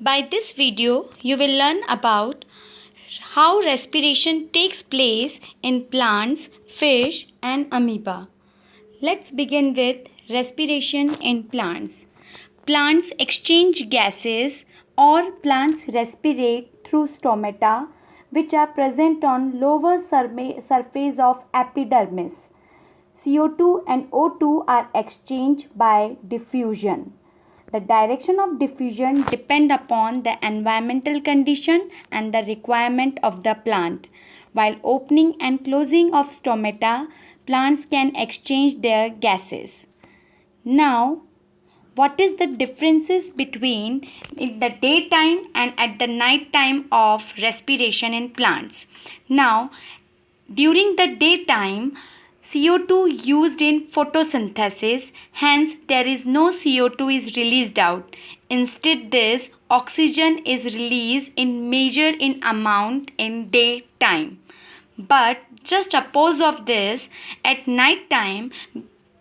By this video, you will learn about how respiration takes place in plants, fish, and amoeba. Let's begin with respiration in plants. Plants exchange gases or plants respirate through stomata which are present on lower surface of epidermis. CO2 and O2 are exchanged by diffusion. The direction of diffusion depend upon the environmental condition and the requirement of the plant. While opening and closing of stomata, plants can exchange their gases. Now, what is the differences between in the daytime and at the night time of respiration in plants? Now, during the daytime, CO2 used in photosynthesis, hence there is no CO2 is released out. Instead, this oxygen is released in major in amount in daytime. But just oppose of this, at night time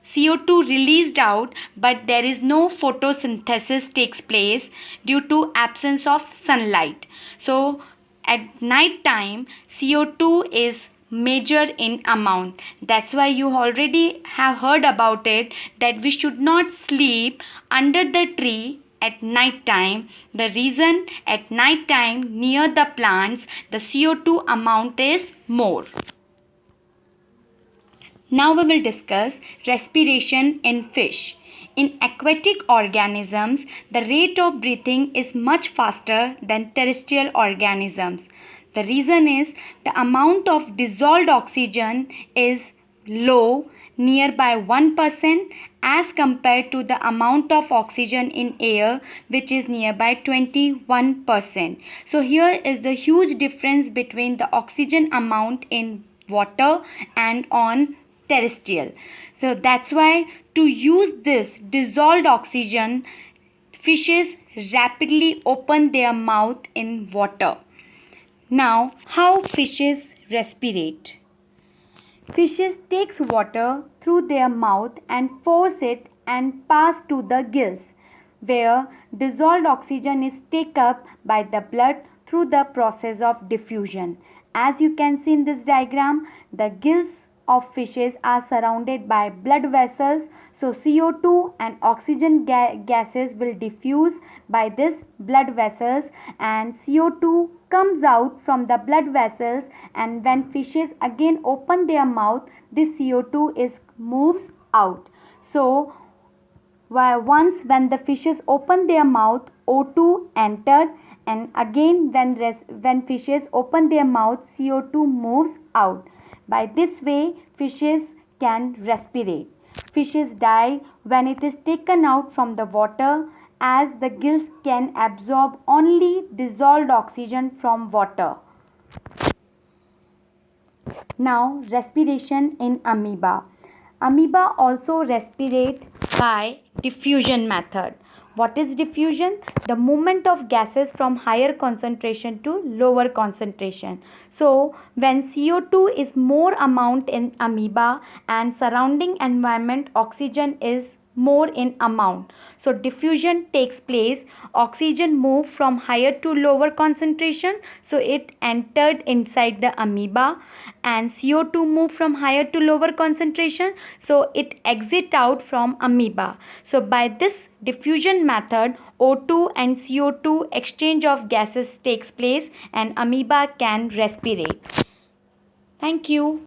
CO2 released out, but there is no photosynthesis takes place due to absence of sunlight. So at night time CO2 is major in amount. That's why you already have heard about it that we should not sleep under the tree at night time. The reason at night time near the plants the CO2 amount is more. Now we will discuss respiration in fish. In aquatic organisms, the rate of breathing is much faster than terrestrial organisms. The reason is the amount of dissolved oxygen is low, nearby 1% as compared to the amount of oxygen in air which is nearby 21%. So here is the huge difference between the oxygen amount in water and on terrestrial. So that's why to use this dissolved oxygen, fishes rapidly open their mouth in water. Now, how fishes respirate? Fishes takes water through their mouth and force it and pass to the gills, where dissolved oxygen is taken up by the blood through the process of diffusion. As you can see in this diagram, the gills of fishes are surrounded by blood vessels, so CO2 and oxygen gases will diffuse by this blood vessels and CO2 comes out from the blood vessels, and when fishes again open their mouth this CO2 is moves out. So once when the fishes open their mouth O2 entered, and again when fishes open their mouth CO2 moves out. By this way, fishes can respirate. Fishes die when it is taken out from the water, as the gills can absorb only dissolved oxygen from water. Now, respiration in amoeba. Amoeba also respirate by diffusion method. What is diffusion? The movement of gases from higher concentration to lower concentration. So, when CO2 is more amount in amoeba and surrounding environment oxygen is more in amount. So diffusion takes place, oxygen moved from higher to lower concentration, so it entered inside the amoeba, and CO2 moved from higher to lower concentration, so it exit out from amoeba. So by this diffusion method, O2 and CO2 exchange of gases takes place and amoeba can respirate. Thank you.